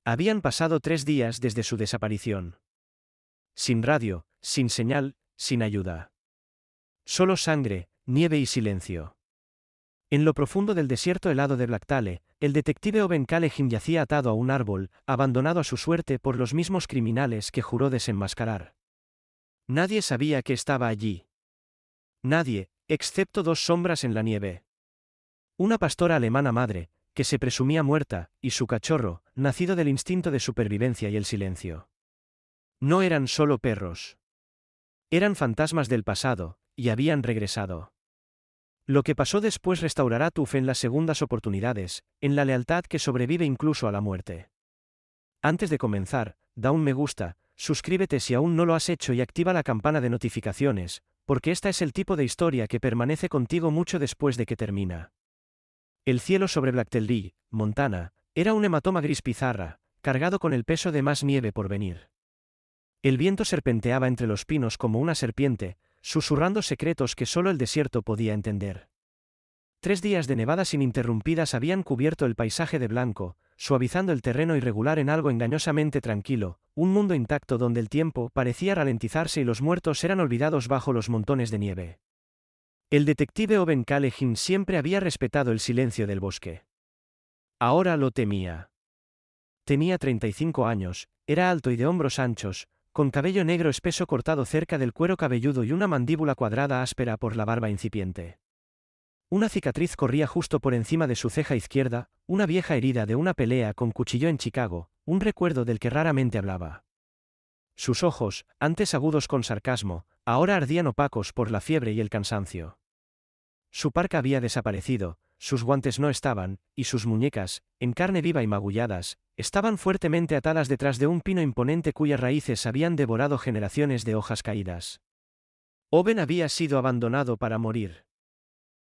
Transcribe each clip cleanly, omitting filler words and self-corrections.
Habían pasado 3 días desde su desaparición. Sin radio, sin señal, sin ayuda. Solo sangre, nieve y silencio. En lo profundo del desierto helado de Blaktale, el detective Owen Callegin yacía atado a un árbol, abandonado a su suerte por los mismos criminales que juró desenmascarar. Nadie sabía que estaba allí. Nadie, excepto 2 sombras en la nieve. Una pastora alemana madre, que se presumía muerta, y su cachorro, nacido del instinto de supervivencia y el silencio. No eran solo perros. Eran fantasmas del pasado, y habían regresado. Lo que pasó después restaurará tu fe en las segundas oportunidades, en la lealtad que sobrevive incluso a la muerte. Antes de comenzar, da un me gusta, suscríbete si aún no lo has hecho y activa la campana de notificaciones, porque esta es el tipo de historia que permanece contigo mucho después de que termina. El cielo sobre Blaktale, Montana, era un hematoma gris pizarra, cargado con el peso de más nieve por venir. El viento serpenteaba entre los pinos como una serpiente, susurrando secretos que solo el desierto podía entender. 3 días de nevadas ininterrumpidas habían cubierto el paisaje de blanco, suavizando el terreno irregular en algo engañosamente tranquilo, un mundo intacto donde el tiempo parecía ralentizarse y los muertos eran olvidados bajo los montones de nieve. El detective Owen Callegin siempre había respetado el silencio del bosque. Ahora lo temía. Tenía 35 años, era alto y de hombros anchos, con cabello negro espeso cortado cerca del cuero cabelludo y una mandíbula cuadrada áspera por la barba incipiente. Una cicatriz corría justo por encima de su ceja izquierda, una vieja herida de una pelea con cuchillo en Chicago, un recuerdo del que raramente hablaba. Sus ojos, antes agudos con sarcasmo, ahora ardían opacos por la fiebre y el cansancio. Su parca había desaparecido, sus guantes no estaban, y sus muñecas, en carne viva y magulladas, estaban fuertemente atadas detrás de un pino imponente cuyas raíces habían devorado generaciones de hojas caídas. Owen había sido abandonado para morir.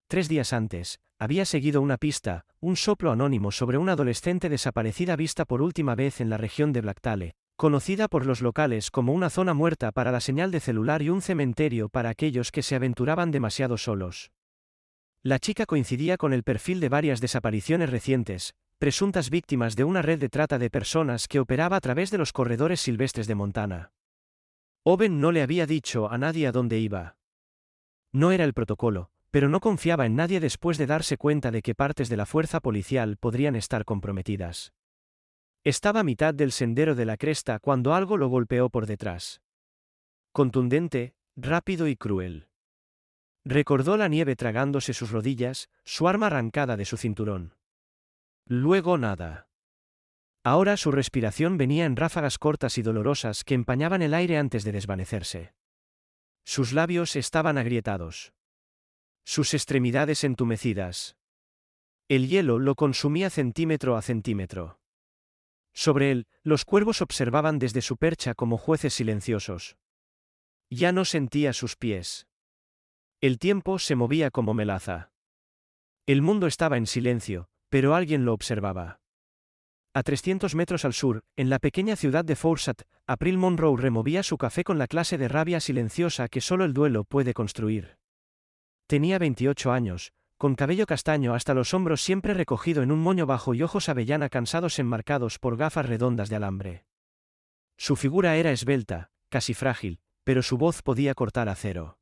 3 días antes, había seguido una pista, un soplo anónimo sobre una adolescente desaparecida vista por última vez en la región de Blaktale, conocida por los locales como una zona muerta para la señal de celular y un cementerio para aquellos que se aventuraban demasiado solos. La chica coincidía con el perfil de varias desapariciones recientes, presuntas víctimas de una red de trata de personas que operaba a través de los corredores silvestres de Montana. Owen no le había dicho a nadie a dónde iba. No era el protocolo, pero no confiaba en nadie después de darse cuenta de que partes de la fuerza policial podrían estar comprometidas. Estaba a mitad del sendero de la cresta cuando algo lo golpeó por detrás. Contundente, rápido y cruel. Recordó la nieve tragándose sus rodillas, su arma arrancada de su cinturón. Luego nada. Ahora su respiración venía en ráfagas cortas y dolorosas que empañaban el aire antes de desvanecerse. Sus labios estaban agrietados. Sus extremidades entumecidas. El hielo lo consumía centímetro a centímetro. Sobre él, los cuervos observaban desde su percha como jueces silenciosos. Ya no sentía sus pies. El tiempo se movía como melaza. El mundo estaba en silencio, pero alguien lo observaba. A 300 metros al sur, en la pequeña ciudad de Foursat, April Monroe removía su café con la clase de rabia silenciosa que solo el duelo puede construir. Tenía 28 años, con cabello castaño hasta los hombros siempre recogido en un moño bajo y ojos avellana cansados enmarcados por gafas redondas de alambre. Su figura era esbelta, casi frágil, pero su voz podía cortar acero.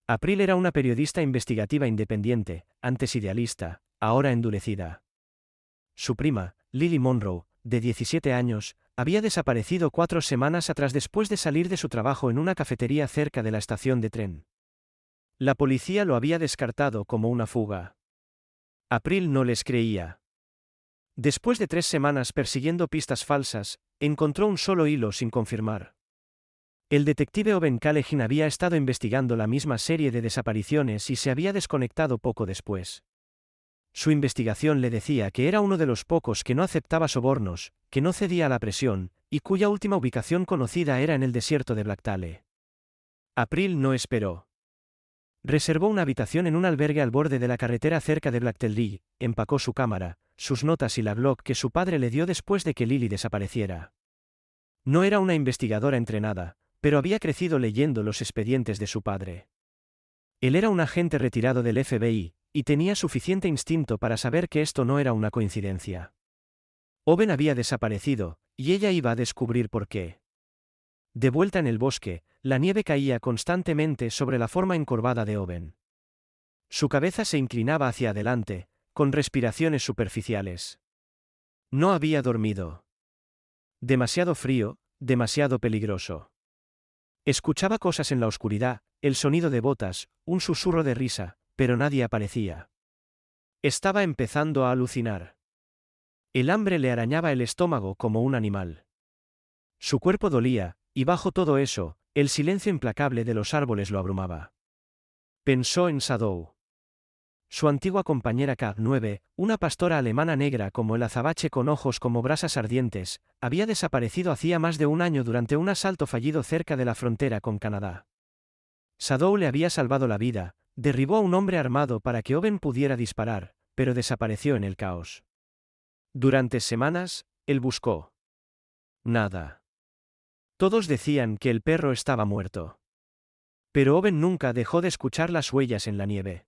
April era una periodista investigativa independiente, antes idealista, ahora endurecida. Su prima, Lily Monroe, de 17 años, había desaparecido 4 semanas atrás después de salir de su trabajo en una cafetería cerca de la estación de tren. La policía lo había descartado como una fuga. April no les creía. Después de 3 semanas persiguiendo pistas falsas, encontró un solo hilo sin confirmar. El detective Owen Callegin había estado investigando la misma serie de desapariciones y se había desconectado poco después. Su investigación le decía que era uno de los pocos que no aceptaba sobornos, que no cedía a la presión, y cuya última ubicación conocida era en el desierto de Blaktale. April no esperó. Reservó una habitación en un albergue al borde de la carretera cerca de Blaktale, empacó su cámara, sus notas y la blog que su padre le dio después de que Lily desapareciera. No era una investigadora entrenada, pero había crecido leyendo los expedientes de su padre. Él era un agente retirado del FBI, y tenía suficiente instinto para saber que esto no era una coincidencia. Owen había desaparecido, y ella iba a descubrir por qué. De vuelta en el bosque, la nieve caía constantemente sobre la forma encorvada de Owen. Su cabeza se inclinaba hacia adelante, con respiraciones superficiales. No había dormido. Demasiado frío, demasiado peligroso. Escuchaba cosas en la oscuridad, el sonido de botas, un susurro de risa, pero nadie aparecía. Estaba empezando a alucinar. El hambre le arañaba el estómago como un animal. Su cuerpo dolía, y bajo todo eso, el silencio implacable de los árboles lo abrumaba. Pensó en Shadow. Su antigua compañera K9, una pastora alemana negra como el azabache con ojos como brasas ardientes, había desaparecido hacía más de un año durante un asalto fallido cerca de la frontera con Canadá. Shadow le había salvado la vida, derribó a un hombre armado para que Owen pudiera disparar, pero desapareció en el caos. Durante semanas, él buscó. Nada. Todos decían que el perro estaba muerto. Pero Owen nunca dejó de escuchar las huellas en la nieve.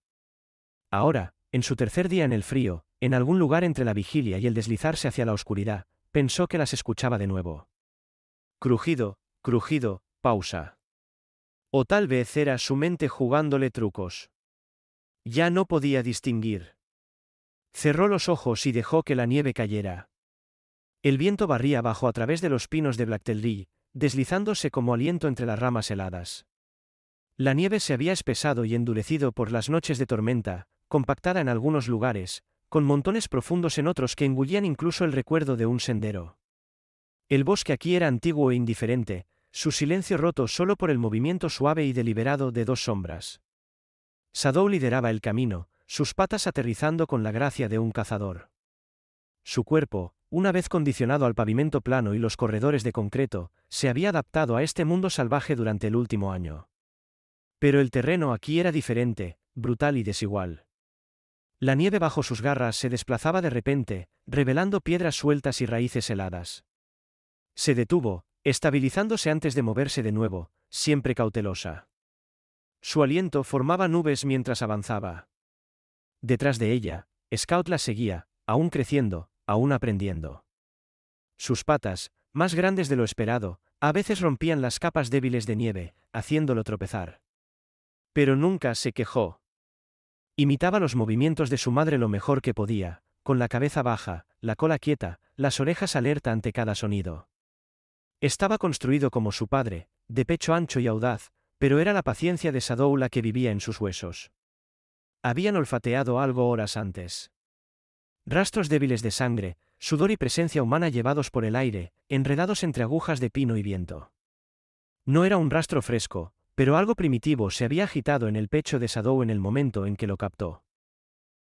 Ahora, en su tercer día en el frío, en algún lugar entre la vigilia y el deslizarse hacia la oscuridad, pensó que las escuchaba de nuevo. Crujido, crujido, pausa. O tal vez era su mente jugándole trucos. Ya no podía distinguir. Cerró los ojos y dejó que la nieve cayera. El viento barría abajo a través de los pinos de Blacktelly, deslizándose como aliento entre las ramas heladas. La nieve se había espesado y endurecido por las noches de tormenta, compactada en algunos lugares, con montones profundos en otros que engullían incluso el recuerdo de un sendero. El bosque aquí era antiguo e indiferente, su silencio roto solo por el movimiento suave y deliberado de dos sombras. Shadow lideraba el camino, sus patas aterrizando con la gracia de un cazador. Su cuerpo, una vez condicionado al pavimento plano y los corredores de concreto, se había adaptado a este mundo salvaje durante el último año. Pero el terreno aquí era diferente, brutal y desigual. La nieve bajo sus garras se desplazaba de repente, revelando piedras sueltas y raíces heladas. Se detuvo, estabilizándose antes de moverse de nuevo, siempre cautelosa. Su aliento formaba nubes mientras avanzaba. Detrás de ella, Scout la seguía, aún creciendo, aún aprendiendo. Sus patas, más grandes de lo esperado, a veces rompían las capas débiles de nieve, haciéndolo tropezar. Pero nunca se quejó. Imitaba los movimientos de su madre lo mejor que podía, con la cabeza baja, la cola quieta, las orejas alerta ante cada sonido. Estaba construido como su padre, de pecho ancho y audaz, pero era la paciencia de Shadow la que vivía en sus huesos. Habían olfateado algo horas antes. Rastros débiles de sangre, sudor y presencia humana llevados por el aire, enredados entre agujas de pino y viento. No era un rastro fresco, pero algo primitivo se había agitado en el pecho de Shadow en el momento en que lo captó.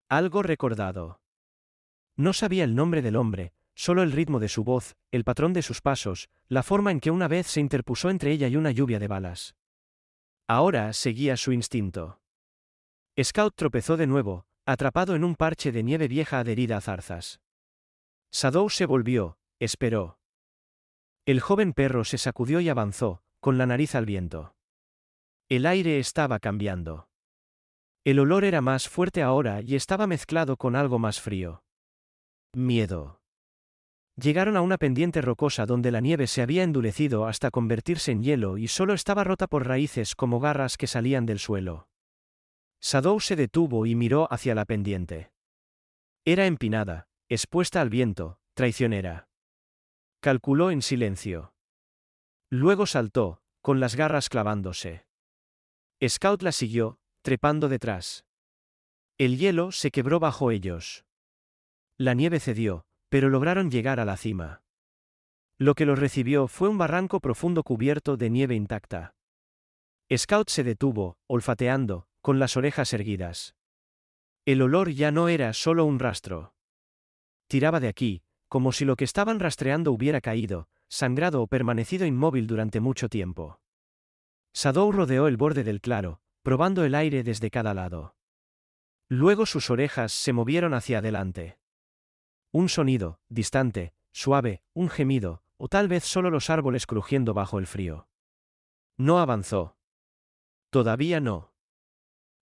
Algo recordado. No sabía el nombre del hombre, solo el ritmo de su voz, el patrón de sus pasos, la forma en que una vez se interpuso entre ella y una lluvia de balas. Ahora seguía su instinto. Scout tropezó de nuevo, atrapado en un parche de nieve vieja adherida a zarzas. Shadow se volvió, esperó. El joven perro se sacudió y avanzó, con la nariz al viento. El aire estaba cambiando. El olor era más fuerte ahora y estaba mezclado con algo más frío. Miedo. Llegaron a una pendiente rocosa donde la nieve se había endurecido hasta convertirse en hielo y solo estaba rota por raíces como garras que salían del suelo. Shadow se detuvo y miró hacia la pendiente. Era empinada, expuesta al viento, traicionera. Calculó en silencio. Luego saltó, con las garras clavándose. Scout la siguió, trepando detrás. El hielo se quebró bajo ellos. La nieve cedió, pero lograron llegar a la cima. Lo que los recibió fue un barranco profundo cubierto de nieve intacta. Scout se detuvo, olfateando, con las orejas erguidas. El olor ya no era solo un rastro. Tiraba de aquí, como si lo que estaban rastreando hubiera caído, sangrado o permanecido inmóvil durante mucho tiempo. Shadow rodeó el borde del claro, probando el aire desde cada lado. Luego sus orejas se movieron hacia adelante. Un sonido, distante, suave, un gemido, o tal vez solo los árboles crujiendo bajo el frío. No avanzó. Todavía no.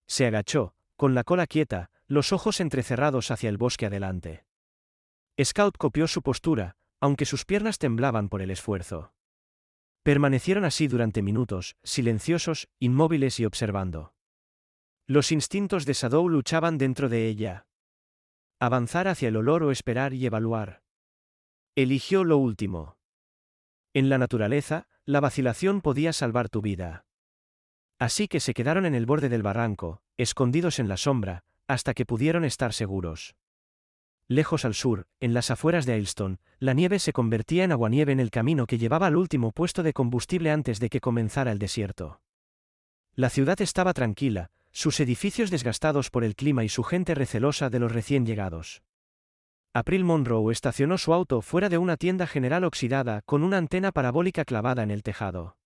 Se agachó, con la cola quieta, los ojos entrecerrados hacia el bosque adelante. Scout copió su postura, aunque sus piernas temblaban por el esfuerzo. Permanecieron así durante minutos, silenciosos, inmóviles y observando. Los instintos de Shadow luchaban dentro de ella. Avanzar hacia el olor o esperar y evaluar. Eligió lo último. En la naturaleza, la vacilación podía salvar tu vida. Así que se quedaron en el borde del barranco, escondidos en la sombra, hasta que pudieron estar seguros. Lejos al sur, en las afueras de Aylstone, la nieve se convertía en aguanieve en el camino que llevaba al último puesto de combustible antes de que comenzara el desierto. La ciudad estaba tranquila, sus edificios desgastados por el clima y su gente recelosa de los recién llegados. April Monroe estacionó su auto fuera de una tienda general oxidada con una antena parabólica clavada en el tejado.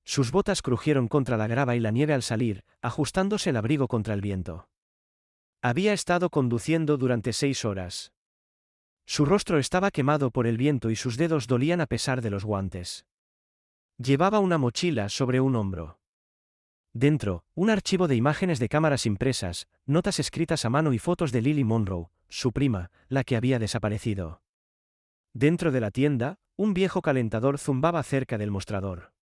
Sus botas crujieron contra la grava y la nieve al salir, ajustándose el abrigo contra el viento. Había estado conduciendo durante 6 horas. Su rostro estaba quemado por el viento y sus dedos dolían a pesar de los guantes. Llevaba una mochila sobre un hombro. Dentro, un archivo de imágenes de cámaras impresas, notas escritas a mano y fotos de Lily Monroe, su prima, la que había desaparecido. Dentro de la tienda, un viejo calentador zumbaba cerca del mostrador.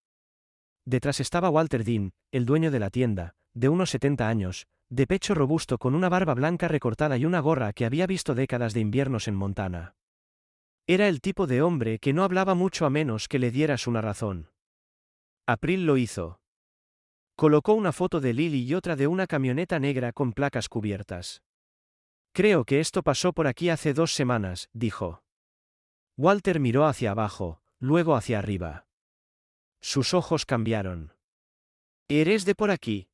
Detrás estaba Walter Dean, el dueño de la tienda, de unos 70 años, de pecho robusto con una barba blanca recortada y una gorra que había visto décadas de inviernos en Montana. Era el tipo de hombre que no hablaba mucho a menos que le dieras una razón. April lo hizo. Colocó una foto de Lily y otra de una camioneta negra con placas cubiertas. Creo que esto pasó por aquí hace 2 semanas, dijo. Walter miró hacia abajo, luego hacia arriba. Sus ojos cambiaron. ¿Eres de por aquí?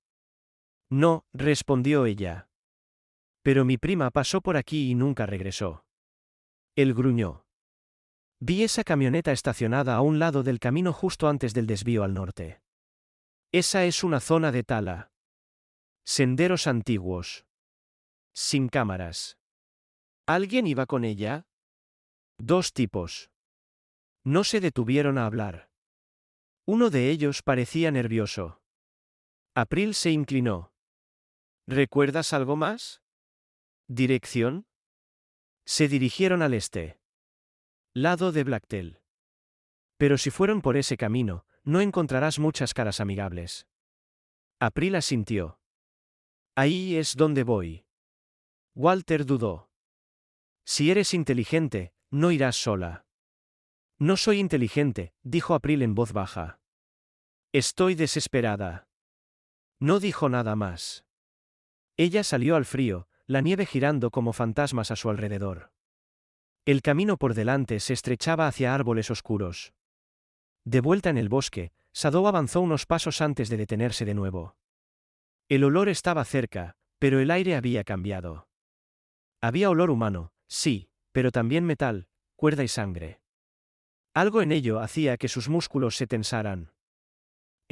No, respondió ella. Pero mi prima pasó por aquí y nunca regresó. Él gruñó. Vi esa camioneta estacionada a un lado del camino justo antes del desvío al norte. Esa es una zona de tala. Senderos antiguos. Sin cámaras. ¿Alguien iba con ella? 2 tipos. No se detuvieron a hablar. Uno de ellos parecía nervioso. April se inclinó. ¿Recuerdas algo más? ¿Dirección? Se dirigieron al este. Lado de Blacktail. Pero si fueron por ese camino, no encontrarás muchas caras amigables. April asintió. Ahí es donde voy. Walter dudó. Si eres inteligente, no irás sola. No soy inteligente, dijo April en voz baja. Estoy desesperada. No dijo nada más. Ella salió al frío, la nieve girando como fantasmas a su alrededor. El camino por delante se estrechaba hacia árboles oscuros. De vuelta en el bosque, Shadow avanzó unos pasos antes de detenerse de nuevo. El olor estaba cerca, pero el aire había cambiado. Había olor humano, sí, pero también metal, cuerda y sangre. Algo en ello hacía que sus músculos se tensaran.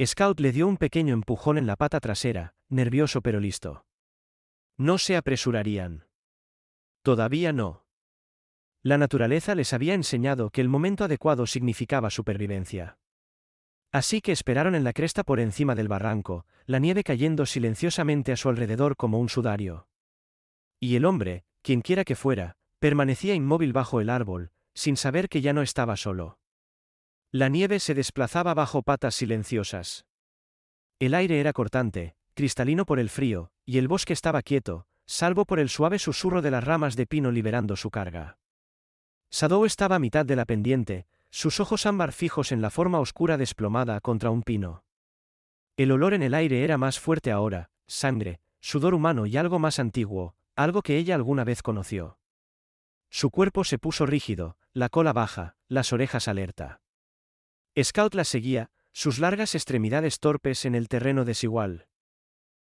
Scout le dio un pequeño empujón en la pata trasera, nervioso pero listo. No se apresurarían. Todavía no. La naturaleza les había enseñado que el momento adecuado significaba supervivencia. Así que esperaron en la cresta por encima del barranco, la nieve cayendo silenciosamente a su alrededor como un sudario. Y el hombre, quienquiera que fuera, permanecía inmóvil bajo el árbol, sin saber que ya no estaba solo. La nieve se desplazaba bajo patas silenciosas. El aire era cortante, cristalino por el frío, y el bosque estaba quieto, salvo por el suave susurro de las ramas de pino liberando su carga. Shadow estaba a mitad de la pendiente, sus ojos ámbar fijos en la forma oscura desplomada contra un pino. El olor en el aire era más fuerte ahora, sangre, sudor humano y algo más antiguo, algo que ella alguna vez conoció. Su cuerpo se puso rígido, la cola baja, las orejas alerta. Scout la seguía, sus largas extremidades torpes en el terreno desigual.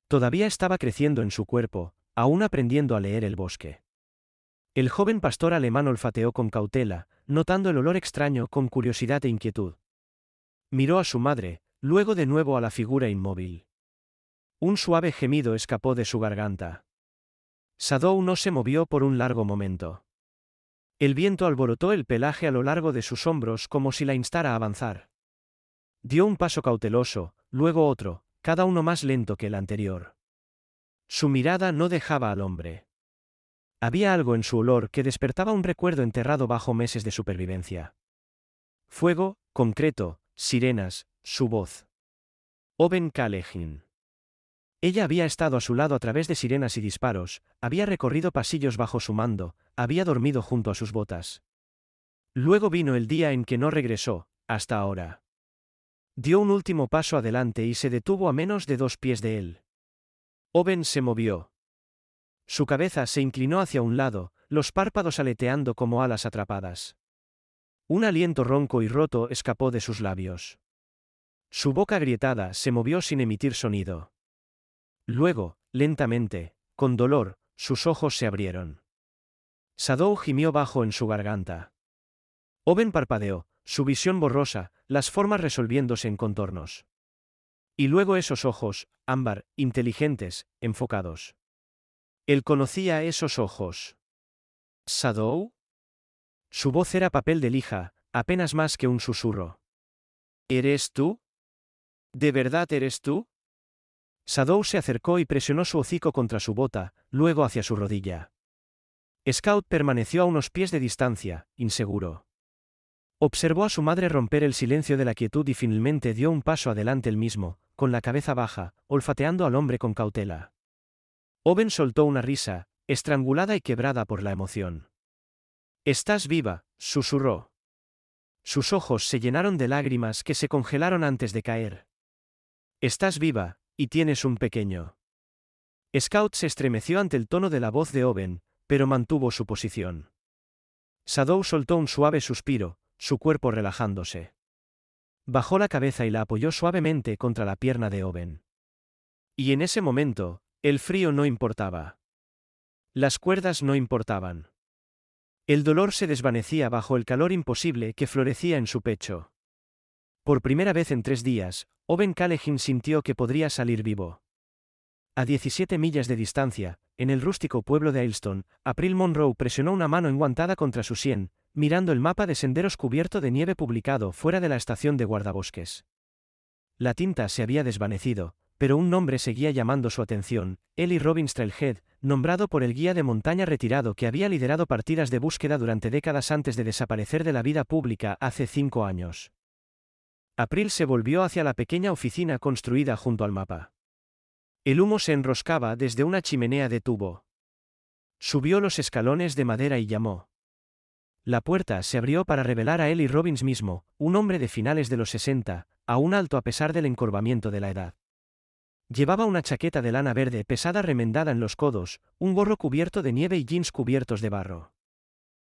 Todavía estaba creciendo en su cuerpo, aún aprendiendo a leer el bosque. El joven pastor alemán olfateó con cautela, notando el olor extraño con curiosidad e inquietud. Miró a su madre, luego de nuevo a la figura inmóvil. Un suave gemido escapó de su garganta. Shadow no se movió por un largo momento. El viento alborotó el pelaje a lo largo de sus hombros como si la instara a avanzar. Dio un paso cauteloso, luego otro, cada uno más lento que el anterior. Su mirada no dejaba al hombre. Había algo en su olor que despertaba un recuerdo enterrado bajo meses de supervivencia. Fuego, concreto, sirenas, su voz. Owen Callegin. Ella había estado a su lado a través de sirenas y disparos, había recorrido pasillos bajo su mando, había dormido junto a sus botas. Luego vino el día en que no regresó, hasta ahora. Dio un último paso adelante y se detuvo a menos de 2 pies de él. Owen se movió. Su cabeza se inclinó hacia un lado, los párpados aleteando como alas atrapadas. Un aliento ronco y roto escapó de sus labios. Su boca agrietada se movió sin emitir sonido. Luego, lentamente, con dolor, sus ojos se abrieron. Shadow gimió bajo en su garganta. Owen parpadeó, su visión borrosa, las formas resolviéndose en contornos. Y luego esos ojos, ámbar, inteligentes, enfocados. Él conocía esos ojos. ¿Shadow? Su voz era papel de lija, apenas más que un susurro. ¿Eres tú? ¿De verdad eres tú? Shadow se acercó y presionó su hocico contra su bota, luego hacia su rodilla. Scout permaneció a unos pies de distancia, inseguro. Observó a su madre romper el silencio de la quietud y finalmente dio un paso adelante él mismo, con la cabeza baja, olfateando al hombre con cautela. Owen soltó una risa, estrangulada y quebrada por la emoción. «Estás viva», susurró. Sus ojos se llenaron de lágrimas que se congelaron antes de caer. «Estás viva, y tienes un pequeño». Scout se estremeció ante el tono de la voz de Owen, pero mantuvo su posición. Shadow soltó un suave suspiro, su cuerpo relajándose. Bajó la cabeza y la apoyó suavemente contra la pierna de Owen. Y en ese momento, el frío no importaba. Las cuerdas no importaban. El dolor se desvanecía bajo el calor imposible que florecía en su pecho. Por primera vez en 3 días, Owen Callegin sintió que podría salir vivo. A 17 millas de distancia, en el rústico pueblo de Aylstone, April Monroe presionó una mano enguantada contra su sien, mirando el mapa de senderos cubierto de nieve publicado fuera de la estación de guardabosques. La tinta se había desvanecido, pero un nombre seguía llamando su atención: Eli Robbins Trailhead, nombrado por el guía de montaña retirado que había liderado partidas de búsqueda durante décadas antes de desaparecer de la vida pública hace 5 años. April se volvió hacia la pequeña oficina construida junto al mapa. El humo se enroscaba desde una chimenea de tubo. Subió los escalones de madera y llamó. La puerta se abrió para revelar a Eli Robbins mismo, un hombre de finales de los 60, aún alto a pesar del encorvamiento de la edad. Llevaba una chaqueta de lana verde pesada remendada en los codos, un gorro cubierto de nieve y jeans cubiertos de barro.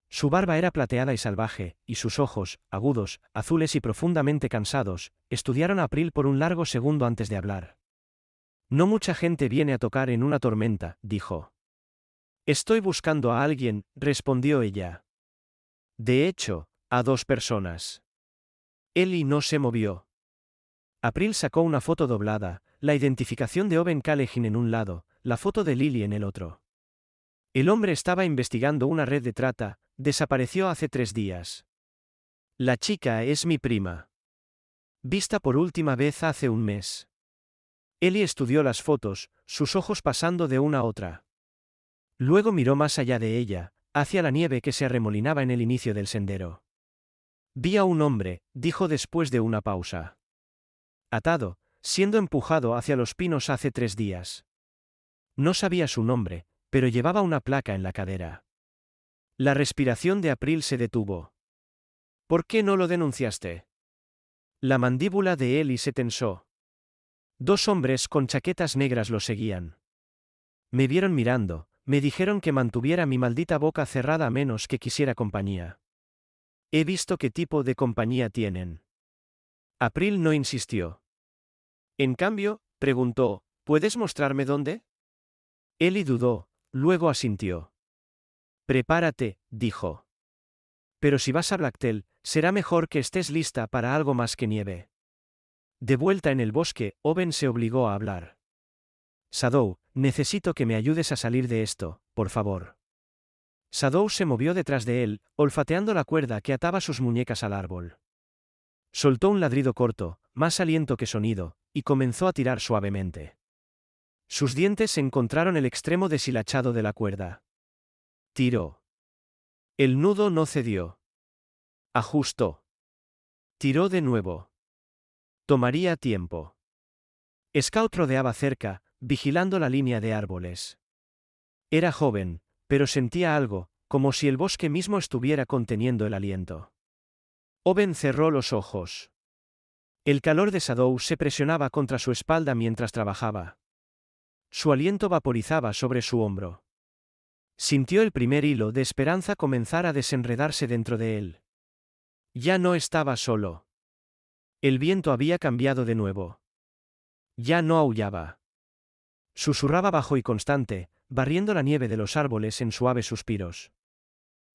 Su barba era plateada y salvaje, y sus ojos, agudos, azules y profundamente cansados, estudiaron a April por un largo segundo antes de hablar. «No mucha gente viene a tocar en una tormenta», dijo. «Estoy buscando a alguien», respondió ella. «De hecho, a 2 personas». Eli no se movió. April sacó una foto doblada, la identificación de Owen Callegin en un lado, la foto de Lily en el otro. El hombre estaba investigando una red de trata, desapareció hace 3 días. La chica es mi prima. Vista por última vez hace un mes. Eli estudió las fotos, sus ojos pasando de una a otra. Luego miró más allá de ella, hacia la nieve que se arremolinaba en el inicio del sendero. «Vi a un hombre», dijo después de una pausa. «Atado, siendo empujado hacia los pinos hace 3 días. No sabía su nombre, pero llevaba una placa en la cadera». La respiración de April se detuvo. «¿Por qué no lo denunciaste?» La mandíbula de Eli se tensó. 2 hombres con chaquetas negras lo seguían. Me vieron mirando, me dijeron que mantuviera mi maldita boca cerrada a menos que quisiera compañía. He visto qué tipo de compañía tienen. April no insistió. En cambio, preguntó, ¿puedes mostrarme dónde? Eli dudó, luego asintió. Prepárate, dijo. Pero si vas a Blacktail, será mejor que estés lista para algo más que nieve. De vuelta en el bosque, Owen se obligó a hablar. Shadow, necesito que me ayudes a salir de esto, por favor. Shadow se movió detrás de él, olfateando la cuerda que ataba sus muñecas al árbol. Soltó un ladrido corto, más aliento que sonido, y comenzó a tirar suavemente. Sus dientes encontraron el extremo deshilachado de la cuerda. Tiró. El nudo no cedió. Ajustó. Tiró de nuevo. Tomaría tiempo. Scout rodeaba cerca, vigilando la línea de árboles. Era joven, pero sentía algo, como si el bosque mismo estuviera conteniendo el aliento. Owen cerró los ojos. El calor de Shadow se presionaba contra su espalda mientras trabajaba. Su aliento vaporizaba sobre su hombro. Sintió el primer hilo de esperanza comenzar a desenredarse dentro de él. Ya no estaba solo. El viento había cambiado de nuevo. Ya no aullaba. Susurraba bajo y constante, barriendo la nieve de los árboles en suaves suspiros.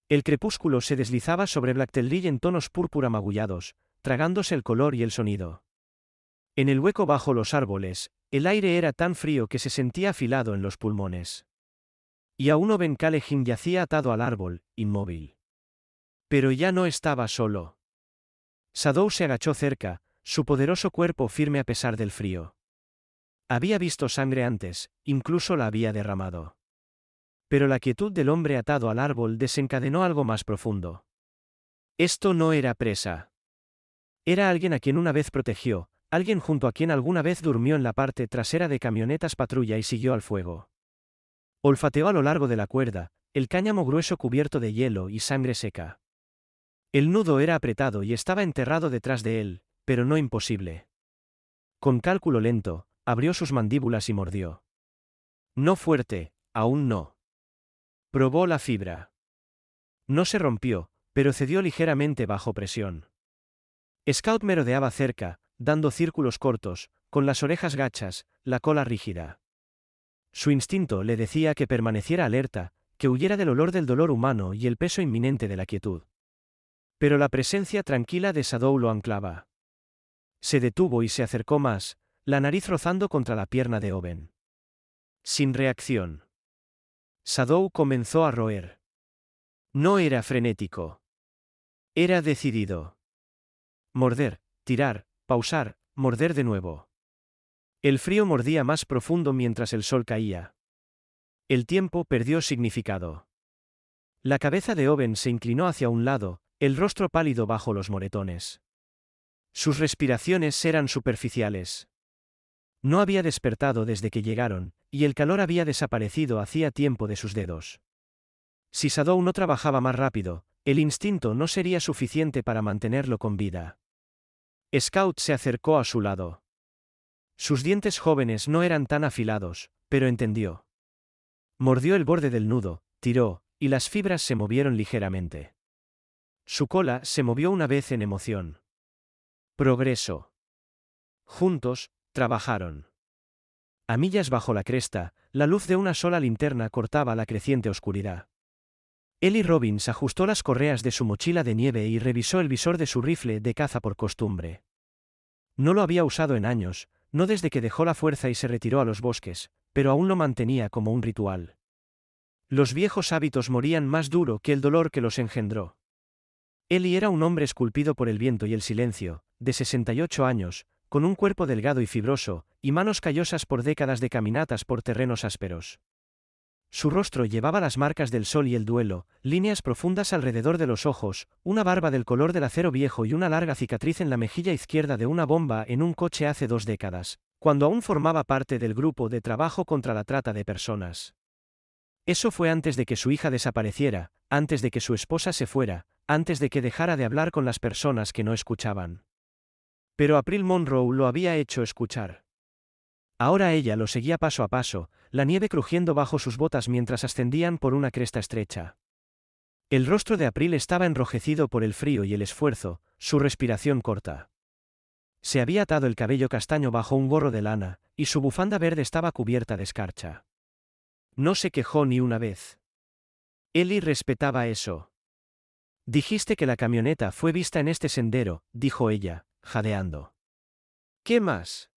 El crepúsculo se deslizaba sobre Blacktelril en tonos púrpura magullados, tragándose el color y el sonido. En el hueco bajo los árboles, el aire era tan frío que se sentía afilado en los pulmones. Y aún Owen Callegin yacía atado al árbol, inmóvil. Pero ya no estaba solo. Shadow se agachó cerca, su poderoso cuerpo firme a pesar del frío. Había visto sangre antes, incluso la había derramado. Pero la quietud del hombre atado al árbol desencadenó algo más profundo. Esto no era presa. Era alguien a quien una vez protegió, alguien junto a quien alguna vez durmió en la parte trasera de camionetas patrulla y siguió al fuego. Olfateó a lo largo de la cuerda, el cáñamo grueso cubierto de hielo y sangre seca. El nudo era apretado y estaba enterrado detrás de él, pero no imposible. Con cálculo lento, abrió sus mandíbulas y mordió. No fuerte, aún no. Probó la fibra. No se rompió, pero cedió ligeramente bajo presión. Scout merodeaba cerca, dando círculos cortos, con las orejas gachas, la cola rígida. Su instinto le decía que permaneciera alerta, que huyera del olor del dolor humano y el peso inminente de la quietud. Pero la presencia tranquila de Shadow lo anclaba. Se detuvo y se acercó más, la nariz rozando contra la pierna de Owen. Sin reacción. Shadow comenzó a roer. No era frenético. Era decidido. Morder, tirar, pausar, morder de nuevo. El frío mordía más profundo mientras el sol caía. El tiempo perdió significado. La cabeza de Owen se inclinó hacia un lado, el rostro pálido bajo los moretones. Sus respiraciones eran superficiales. No había despertado desde que llegaron, y el calor había desaparecido hacía tiempo de sus dedos. Si Shadow no trabajaba más rápido, el instinto no sería suficiente para mantenerlo con vida. Scout se acercó a su lado. Sus dientes jóvenes no eran tan afilados, pero entendió. Mordió el borde del nudo, tiró, y las fibras se movieron ligeramente. Su cola se movió una vez en emoción. Progreso. Juntos, trabajaron. A millas bajo la cresta, la luz de una sola linterna cortaba la creciente oscuridad. Ellie Robbins ajustó las correas de su mochila de nieve y revisó el visor de su rifle de caza por costumbre. No lo había usado en años, no desde que dejó la fuerza y se retiró a los bosques, pero aún lo mantenía como un ritual. Los viejos hábitos morían más duro que el dolor que los engendró. Ellie era un hombre esculpido por el viento y el silencio, de 68 años, con un cuerpo delgado y fibroso, y manos callosas por décadas de caminatas por terrenos ásperos. Su rostro llevaba las marcas del sol y el duelo, líneas profundas alrededor de los ojos, una barba del color del acero viejo y una larga cicatriz en la mejilla izquierda de una bomba en un coche hace 2 décadas, cuando aún formaba parte del grupo de trabajo contra la trata de personas. Eso fue antes de que su hija desapareciera, antes de que su esposa se fuera, antes de que dejara de hablar con las personas que no escuchaban. Pero April Monroe lo había hecho escuchar. Ahora ella lo seguía paso a paso, la nieve crujiendo bajo sus botas mientras ascendían por una cresta estrecha. El rostro de April estaba enrojecido por el frío y el esfuerzo, su respiración corta. Se había atado el cabello castaño bajo un gorro de lana, y su bufanda verde estaba cubierta de escarcha. No se quejó ni una vez. Ellie respetaba eso. Dijiste que la camioneta fue vista en este sendero, dijo ella, jadeando. ¿Qué más?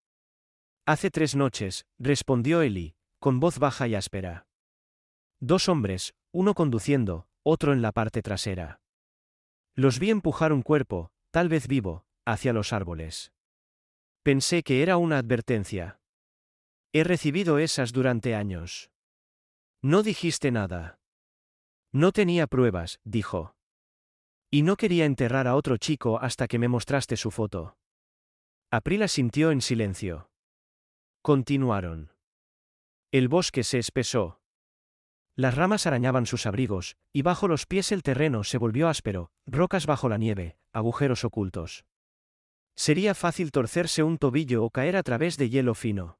Hace 3 noches, respondió Ellie, con voz baja y áspera. 2 hombres, uno conduciendo, otro en la parte trasera. Los vi empujar un cuerpo, tal vez vivo, hacia los árboles. Pensé que era una advertencia. He recibido esas durante años. No dijiste nada. No tenía pruebas, dijo. Y no quería enterrar a otro chico hasta que me mostraste su foto. April asintió en silencio. Continuaron. El bosque se espesó. Las ramas arañaban sus abrigos, y bajo los pies el terreno se volvió áspero, rocas bajo la nieve, agujeros ocultos. Sería fácil torcerse un tobillo o caer a través de hielo fino.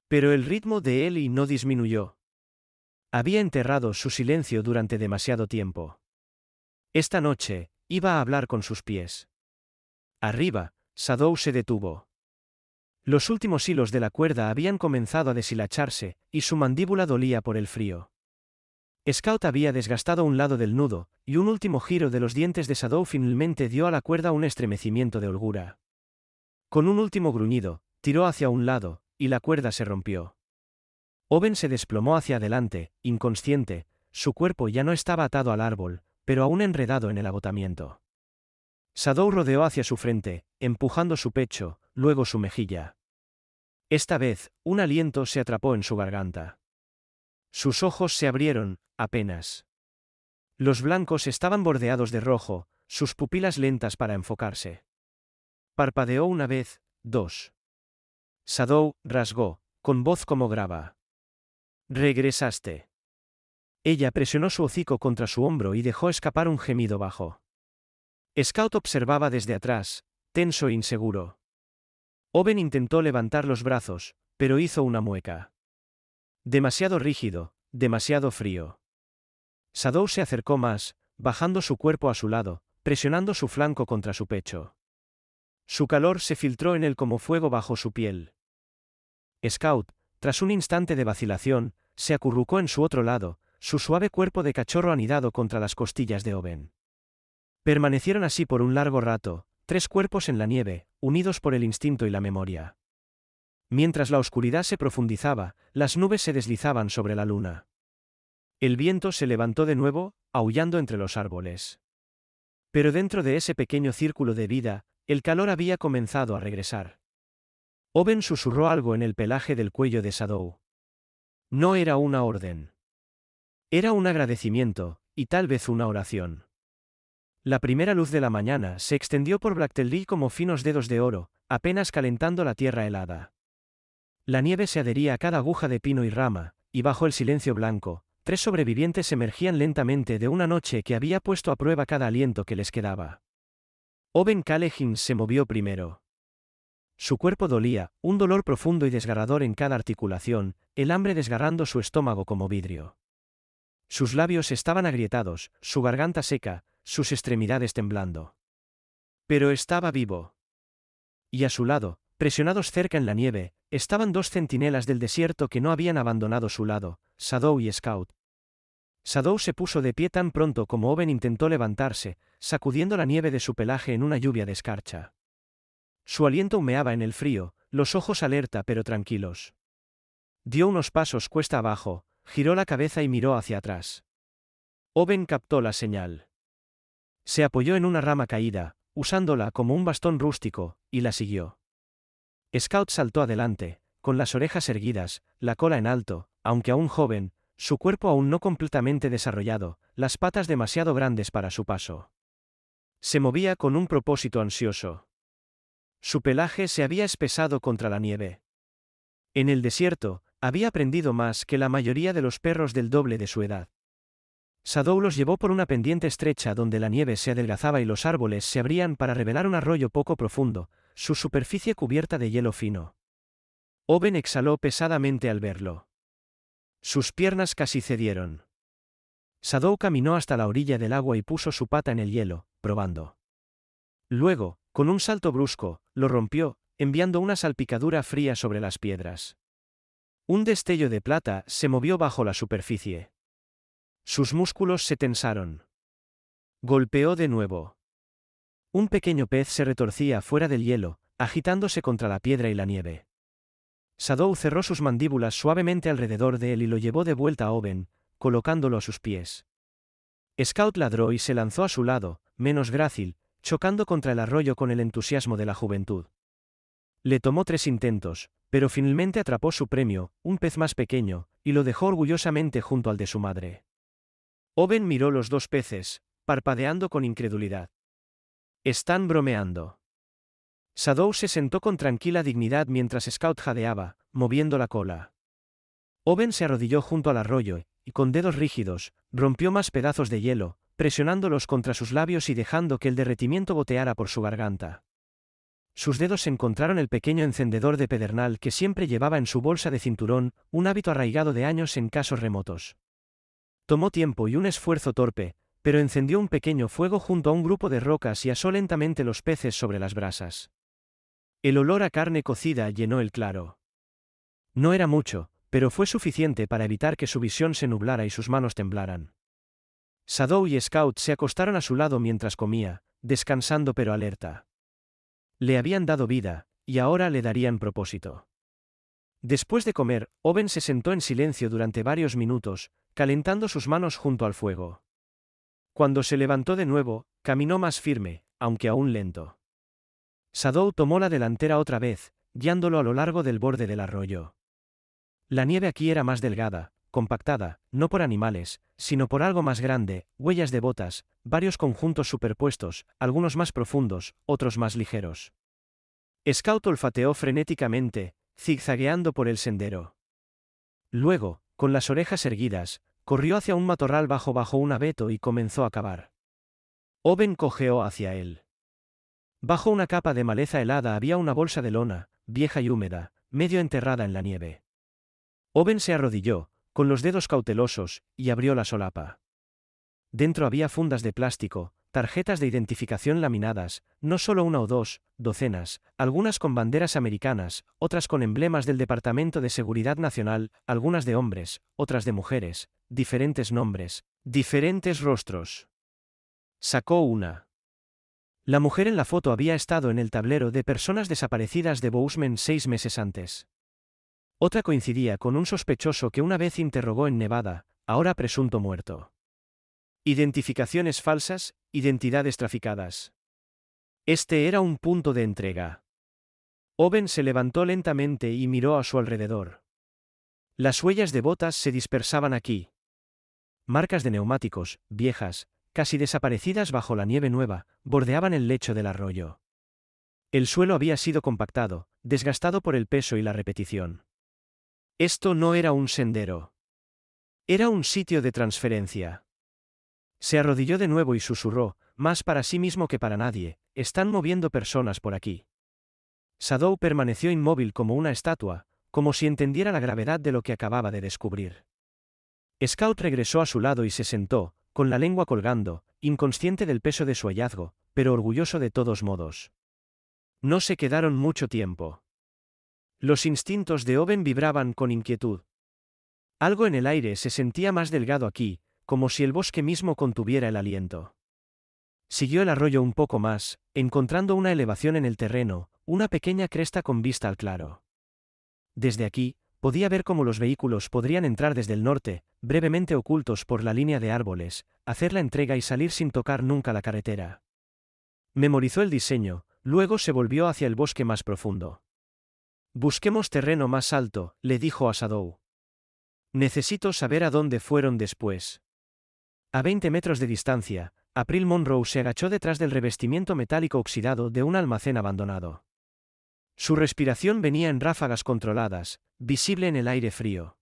Pero el ritmo de Ellie no disminuyó. Había enterrado su silencio durante demasiado tiempo. Esta noche, iba a hablar con sus pies. Arriba, Shadow se detuvo. Los últimos hilos de la cuerda habían comenzado a deshilacharse, y su mandíbula dolía por el frío. Scout había desgastado un lado del nudo, y un último giro de los dientes de Shadow finalmente dio a la cuerda un estremecimiento de holgura. Con un último gruñido, tiró hacia un lado, y la cuerda se rompió. Owen se desplomó hacia adelante, inconsciente, su cuerpo ya no estaba atado al árbol, pero aún enredado en el agotamiento. Shadow rodeó hacia su frente, empujando su pecho, luego su mejilla. Esta vez, un aliento se atrapó en su garganta. Sus ojos se abrieron, apenas. Los blancos estaban bordeados de rojo, sus pupilas lentas para enfocarse. Parpadeó una vez, dos. Shadow rasgó, con voz como grava. «Regresaste». Ella presionó su hocico contra su hombro y dejó escapar un gemido bajo. Scout observaba desde atrás, tenso e inseguro. Owen intentó levantar los brazos, pero hizo una mueca. Demasiado rígido, demasiado frío. Shadow se acercó más, bajando su cuerpo a su lado, presionando su flanco contra su pecho. Su calor se filtró en él como fuego bajo su piel. Scout, tras un instante de vacilación, se acurrucó en su otro lado, su suave cuerpo de cachorro anidado contra las costillas de Owen. Permanecieron así por un largo rato, tres cuerpos en la nieve, unidos por el instinto y la memoria. Mientras la oscuridad se profundizaba, las nubes se deslizaban sobre la luna. El viento se levantó de nuevo, aullando entre los árboles. Pero dentro de ese pequeño círculo de vida, el calor había comenzado a regresar. Owen susurró algo en el pelaje del cuello de Shadow. No era una orden. Era un agradecimiento, y tal vez una oración. La primera luz de la mañana se extendió por Blacktelly como finos dedos de oro, apenas calentando la tierra helada. La nieve se adhería a cada aguja de pino y rama, y bajo el silencio blanco, tres sobrevivientes emergían lentamente de una noche que había puesto a prueba cada aliento que les quedaba. Owen Callegin se movió primero. Su cuerpo dolía, un dolor profundo y desgarrador en cada articulación, el hambre desgarrando su estómago como vidrio. Sus labios estaban agrietados, su garganta seca, sus extremidades temblando. Pero estaba vivo. Y a su lado, presionados cerca en la nieve, estaban dos centinelas del desierto que no habían abandonado su lado, Shadow y Scout. Shadow se puso de pie tan pronto como Owen intentó levantarse, sacudiendo la nieve de su pelaje en una lluvia de escarcha. Su aliento humeaba en el frío, los ojos alerta pero tranquilos. Dio unos pasos cuesta abajo, giró la cabeza y miró hacia atrás. Owen captó la señal. Se apoyó en una rama caída, usándola como un bastón rústico, y la siguió. Scout saltó adelante, con las orejas erguidas, la cola en alto, aunque aún joven, su cuerpo aún no completamente desarrollado, las patas demasiado grandes para su paso. Se movía con un propósito ansioso. Su pelaje se había espesado contra la nieve. En el desierto, había aprendido más que la mayoría de los perros del doble de su edad. Shadow los llevó por una pendiente estrecha donde la nieve se adelgazaba y los árboles se abrían para revelar un arroyo poco profundo, su superficie cubierta de hielo fino. Owen exhaló pesadamente al verlo. Sus piernas casi cedieron. Shadow caminó hasta la orilla del agua y puso su pata en el hielo, probando. Luego, con un salto brusco, lo rompió, enviando una salpicadura fría sobre las piedras. Un destello de plata se movió bajo la superficie. Sus músculos se tensaron. Golpeó de nuevo. Un pequeño pez se retorcía fuera del hielo, agitándose contra la piedra y la nieve. Shadow cerró sus mandíbulas suavemente alrededor de él y lo llevó de vuelta a Owen, colocándolo a sus pies. Scout ladró y se lanzó a su lado, menos grácil, chocando contra el arroyo con el entusiasmo de la juventud. Le tomó 3 intentos, pero finalmente atrapó su premio, un pez más pequeño, y lo dejó orgullosamente junto al de su madre. Owen miró los dos peces, parpadeando con incredulidad. Están bromeando. Shadow se sentó con tranquila dignidad mientras Scout jadeaba, moviendo la cola. Owen se arrodilló junto al arroyo, y con dedos rígidos, rompió más pedazos de hielo, presionándolos contra sus labios y dejando que el derretimiento goteara por su garganta. Sus dedos encontraron el pequeño encendedor de pedernal que siempre llevaba en su bolsa de cinturón, un hábito arraigado de años en casos remotos. Tomó tiempo y un esfuerzo torpe, pero encendió un pequeño fuego junto a un grupo de rocas y asó lentamente los peces sobre las brasas. El olor a carne cocida llenó el claro. No era mucho, pero fue suficiente para evitar que su visión se nublara y sus manos temblaran. Shadow y Scout se acostaron a su lado mientras comía, descansando pero alerta. Le habían dado vida, y ahora le darían propósito. Después de comer, Owen se sentó en silencio durante varios minutos, calentando sus manos junto al fuego. Cuando se levantó de nuevo, caminó más firme, aunque aún lento. Shadow tomó la delantera otra vez, guiándolo a lo largo del borde del arroyo. La nieve aquí era más delgada, compactada, no por animales, sino por algo más grande, huellas de botas, varios conjuntos superpuestos, algunos más profundos, otros más ligeros. Scout olfateó frenéticamente, zigzagueando por el sendero. Luego, con las orejas erguidas, corrió hacia un matorral bajo un abeto y comenzó a cavar. Owen cojeó hacia él. Bajo una capa de maleza helada había una bolsa de lona, vieja y húmeda, medio enterrada en la nieve. Owen se arrodilló, con los dedos cautelosos, y abrió la solapa. Dentro había fundas de plástico, tarjetas de identificación laminadas, no solo una o dos, docenas, algunas con banderas americanas, otras con emblemas del Departamento de Seguridad Nacional, algunas de hombres, otras de mujeres, diferentes nombres, diferentes rostros. Sacó una. La mujer en la foto había estado en el tablero de personas desaparecidas de Bozeman 6 meses antes. Otra coincidía con un sospechoso que una vez interrogó en Nevada, ahora presunto muerto. Identificaciones falsas, identidades traficadas. Este era un punto de entrega. Owen se levantó lentamente y miró a su alrededor. Las huellas de botas se dispersaban aquí. Marcas de neumáticos, viejas, casi desaparecidas bajo la nieve nueva, bordeaban el lecho del arroyo. El suelo había sido compactado, desgastado por el peso y la repetición. Esto no era un sendero. Era un sitio de transferencia. Se arrodilló de nuevo y susurró, más para sí mismo que para nadie, están moviendo personas por aquí. Shadow permaneció inmóvil como una estatua, como si entendiera la gravedad de lo que acababa de descubrir. Scout regresó a su lado y se sentó, con la lengua colgando, inconsciente del peso de su hallazgo, pero orgulloso de todos modos. No se quedaron mucho tiempo. Los instintos de Owen vibraban con inquietud. Algo en el aire se sentía más delgado aquí, como si el bosque mismo contuviera el aliento. Siguió el arroyo un poco más, encontrando una elevación en el terreno, una pequeña cresta con vista al claro. Desde aquí, podía ver cómo los vehículos podrían entrar desde el norte, brevemente ocultos por la línea de árboles, hacer la entrega y salir sin tocar nunca la carretera. Memorizó el diseño, luego se volvió hacia el bosque más profundo. Busquemos terreno más alto, le dijo a Shadow. Necesito saber a dónde fueron después. A 20 metros de distancia, April Monroe se agachó detrás del revestimiento metálico oxidado de un almacén abandonado. Su respiración venía en ráfagas controladas, visible en el aire frío.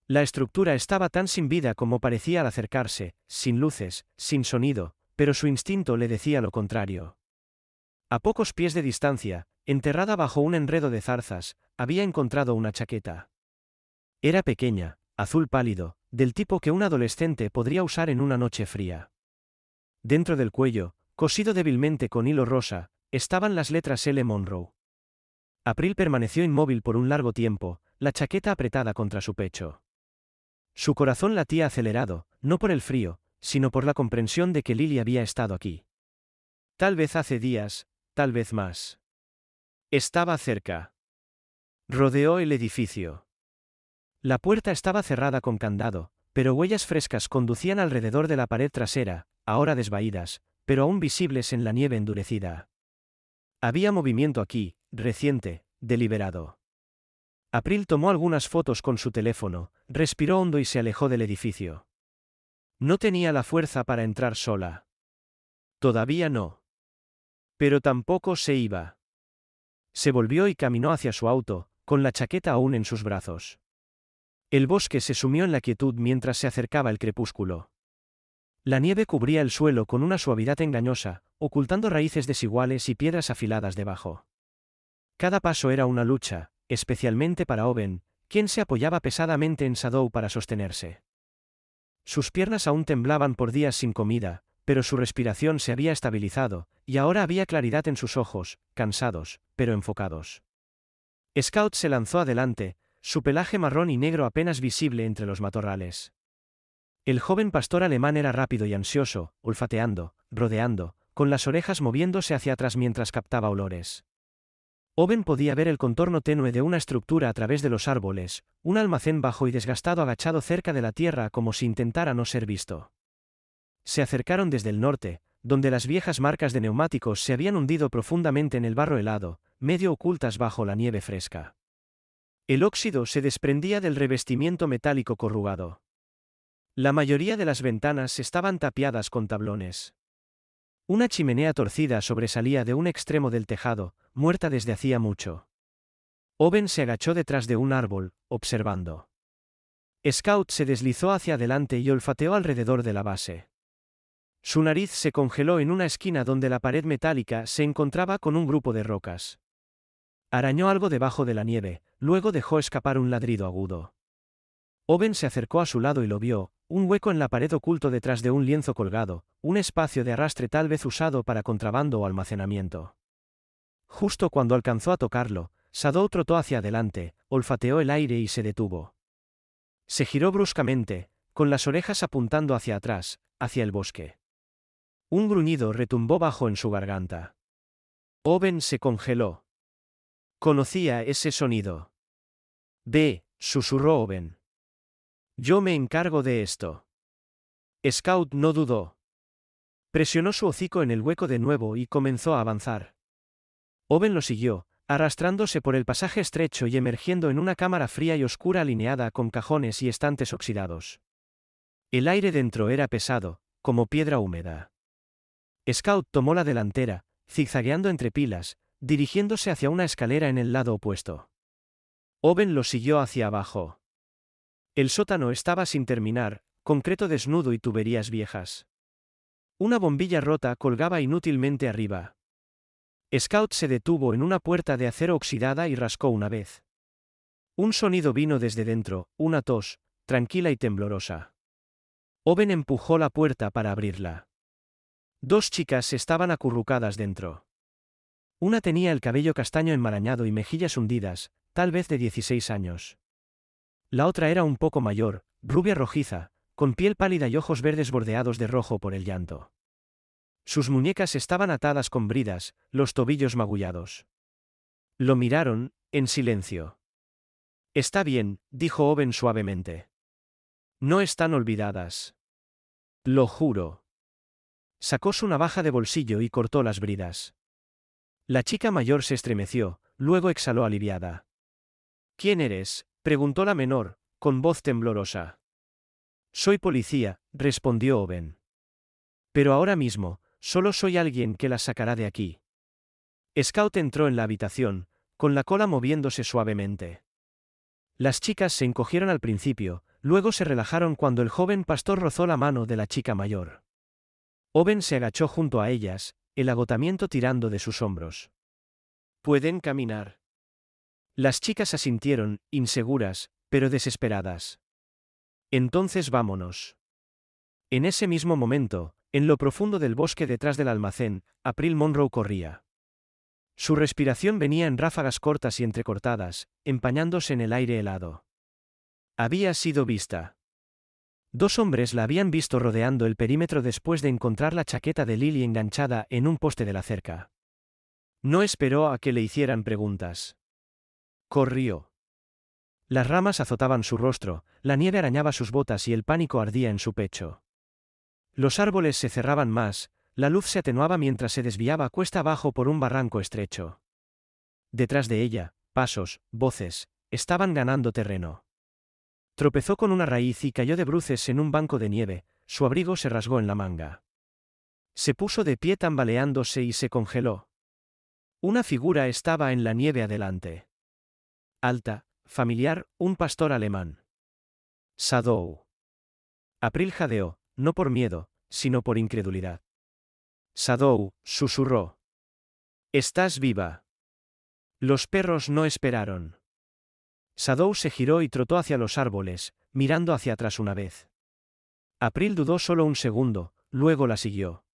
La estructura estaba tan sin vida como parecía al acercarse, sin luces, sin sonido, pero su instinto le decía lo contrario. A pocos pies de distancia, enterrada bajo un enredo de zarzas, había encontrado una chaqueta. Era pequeña, azul pálido, del tipo que un adolescente podría usar en una noche fría. Dentro del cuello, cosido débilmente con hilo rosa, estaban las letras L. Monroe. April permaneció inmóvil por un largo tiempo, la chaqueta apretada contra su pecho. Su corazón latía acelerado, no por el frío, sino por la comprensión de que Lily había estado aquí. Tal vez hace días, tal vez más. Estaba cerca. Rodeó el edificio. La puerta estaba cerrada con candado, pero huellas frescas conducían alrededor de la pared trasera, ahora desvaídas, pero aún visibles en la nieve endurecida. Había movimiento aquí, reciente, deliberado. April tomó algunas fotos con su teléfono, respiró hondo y se alejó del edificio. No tenía la fuerza para entrar sola. Todavía no. Pero tampoco se iba. Se volvió y caminó hacia su auto, con la chaqueta aún en sus brazos. El bosque se sumió en la quietud mientras se acercaba el crepúsculo. La nieve cubría el suelo con una suavidad engañosa, ocultando raíces desiguales y piedras afiladas debajo. Cada paso era una lucha, especialmente para Owen, quien se apoyaba pesadamente en Shadow para sostenerse. Sus piernas aún temblaban por días sin comida, pero su respiración se había estabilizado, y ahora había claridad en sus ojos, cansados, pero enfocados. Scout se lanzó adelante, su pelaje marrón y negro apenas visible entre los matorrales. El joven pastor alemán era rápido y ansioso, olfateando, rodeando, con las orejas moviéndose hacia atrás mientras captaba olores. Owen podía ver el contorno tenue de una estructura a través de los árboles, un almacén bajo y desgastado agachado cerca de la tierra como si intentara no ser visto. Se acercaron desde el norte, donde las viejas marcas de neumáticos se habían hundido profundamente en el barro helado, medio ocultas bajo la nieve fresca. El óxido se desprendía del revestimiento metálico corrugado. La mayoría de las ventanas estaban tapiadas con tablones. Una chimenea torcida sobresalía de un extremo del tejado, muerta desde hacía mucho. Owen se agachó detrás de un árbol, observando. Scout se deslizó hacia adelante y olfateó alrededor de la base. Su nariz se congeló en una esquina donde la pared metálica se encontraba con un grupo de rocas. Arañó algo debajo de la nieve, luego dejó escapar un ladrido agudo. Owen se acercó a su lado y lo vio, un hueco en la pared oculto detrás de un lienzo colgado, un espacio de arrastre tal vez usado para contrabando o almacenamiento. Justo cuando alcanzó a tocarlo, Shadow trotó hacia adelante, olfateó el aire y se detuvo. Se giró bruscamente, con las orejas apuntando hacia atrás, hacia el bosque. Un gruñido retumbó bajo en su garganta. Owen se congeló. Conocía ese sonido. Ve, susurró Owen. Yo me encargo de esto. Scout no dudó. Presionó su hocico en el hueco de nuevo y comenzó a avanzar. Owen lo siguió, arrastrándose por el pasaje estrecho y emergiendo en una cámara fría y oscura alineada con cajones y estantes oxidados. El aire dentro era pesado, como piedra húmeda. Scout tomó la delantera, zigzagueando entre pilas, dirigiéndose hacia una escalera en el lado opuesto. Owen lo siguió hacia abajo. El sótano estaba sin terminar, concreto desnudo y tuberías viejas. Una bombilla rota colgaba inútilmente arriba. Scout se detuvo en una puerta de acero oxidada y rascó una vez. Un sonido vino desde dentro, una tos, tranquila y temblorosa. Owen empujó la puerta para abrirla. Dos chicas estaban acurrucadas dentro. Una tenía el cabello castaño enmarañado y mejillas hundidas, tal vez de 16 años. La otra era un poco mayor, rubia rojiza, con piel pálida y ojos verdes bordeados de rojo por el llanto. Sus muñecas estaban atadas con bridas, los tobillos magullados. Lo miraron, en silencio. Está bien, dijo Owen suavemente. No están olvidadas. Lo juro. Sacó su navaja de bolsillo y cortó las bridas. La chica mayor se estremeció, luego exhaló aliviada. ¿Quién eres?, preguntó la menor, con voz temblorosa. Soy policía, respondió Owen. Pero ahora mismo, solo soy alguien que las sacará de aquí. Scout entró en la habitación, con la cola moviéndose suavemente. Las chicas se encogieron al principio, luego se relajaron cuando el joven pastor rozó la mano de la chica mayor. Owen se agachó junto a ellas, el agotamiento tirando de sus hombros. ¿Pueden caminar? Las chicas asintieron, inseguras, pero desesperadas. Entonces vámonos. En ese mismo momento, en lo profundo del bosque detrás del almacén, April Monroe corría. Su respiración venía en ráfagas cortas y entrecortadas, empañándose en el aire helado. Había sido vista. Dos hombres la habían visto rodeando el perímetro después de encontrar la chaqueta de Lily enganchada en un poste de la cerca. No esperó a que le hicieran preguntas. Corrió. Las ramas azotaban su rostro, la nieve arañaba sus botas y el pánico ardía en su pecho. Los árboles se cerraban más, la luz se atenuaba mientras se desviaba cuesta abajo por un barranco estrecho. Detrás de ella, pasos, voces, estaban ganando terreno. Tropezó con una raíz y cayó de bruces en un banco de nieve, su abrigo se rasgó en la manga. Se puso de pie tambaleándose y se congeló. Una figura estaba en la nieve adelante. Alta, familiar, un pastor alemán. Shadow. April jadeó, no por miedo, sino por incredulidad. Shadow, susurró. Estás viva. Los perros no esperaron. Shadow se giró y trotó hacia los árboles, mirando hacia atrás una vez. April dudó solo un segundo, luego la siguió.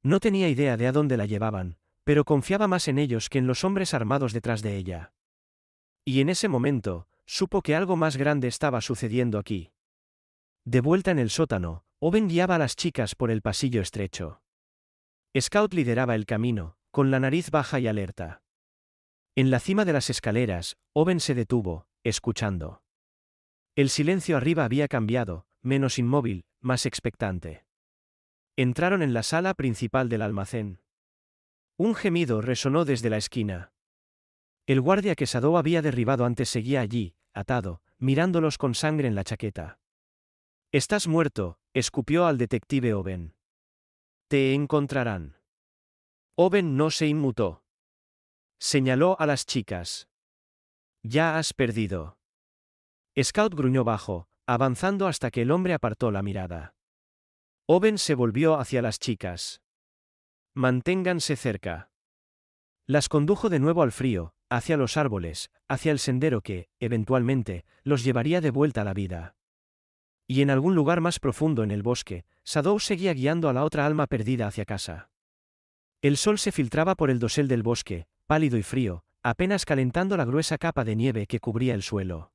No tenía idea de a dónde la llevaban, pero confiaba más en ellos que en los hombres armados detrás de ella. Y en ese momento, supo que algo más grande estaba sucediendo aquí. De vuelta en el sótano, Owen guiaba a las chicas por el pasillo estrecho. Scout lideraba el camino, con la nariz baja y alerta. En la cima de las escaleras, Owen se detuvo, escuchando. El silencio arriba había cambiado, menos inmóvil, más expectante. Entraron en la sala principal del almacén. Un gemido resonó desde la esquina. El guardia que Shadow había derribado antes seguía allí, atado, mirándolos con sangre en la chaqueta. «Estás muerto», escupió al detective Owen. «Te encontrarán». Owen no se inmutó. Señaló a las chicas. «Ya has perdido». Scout gruñó bajo, avanzando hasta que el hombre apartó la mirada. Owen se volvió hacia las chicas. «Manténganse cerca». Las condujo de nuevo al frío, hacia los árboles, hacia el sendero que, eventualmente, los llevaría de vuelta a la vida. Y en algún lugar más profundo en el bosque, Shadow seguía guiando a la otra alma perdida hacia casa. El sol se filtraba por el dosel del bosque, pálido y frío, apenas calentando la gruesa capa de nieve que cubría el suelo.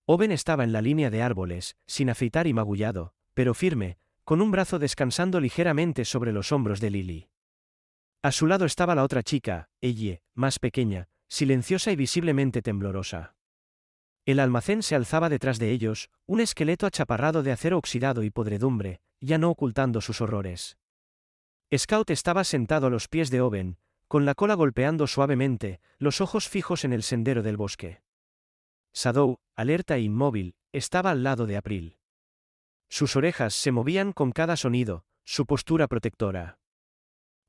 Owen estaba en la línea de árboles, sin afeitar y magullado, pero firme, con un brazo descansando ligeramente sobre los hombros de Lily. A su lado estaba la otra chica, Ellie, más pequeña, silenciosa y visiblemente temblorosa. El almacén se alzaba detrás de ellos, un esqueleto achaparrado de acero oxidado y podredumbre, ya no ocultando sus horrores. Scout estaba sentado a los pies de Owen, con la cola golpeando suavemente, los ojos fijos en el sendero del bosque. Shadow, alerta e inmóvil, estaba al lado de April. Sus orejas se movían con cada sonido, su postura protectora.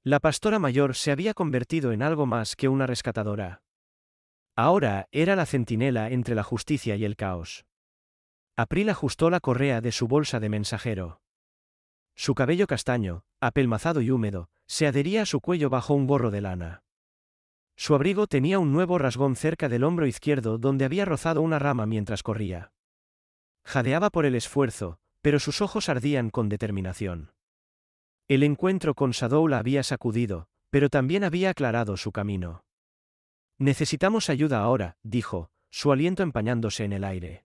La pastora mayor se había convertido en algo más que una rescatadora. Ahora era la centinela entre la justicia y el caos. April ajustó la correa de su bolsa de mensajero. Su cabello castaño, apelmazado y húmedo, se adhería a su cuello bajo un gorro de lana. Su abrigo tenía un nuevo rasgón cerca del hombro izquierdo donde había rozado una rama mientras corría. Jadeaba por el esfuerzo, pero sus ojos ardían con determinación. El encuentro con Shadow la había sacudido, pero también había aclarado su camino. «Necesitamos ayuda ahora», dijo, su aliento empañándose en el aire.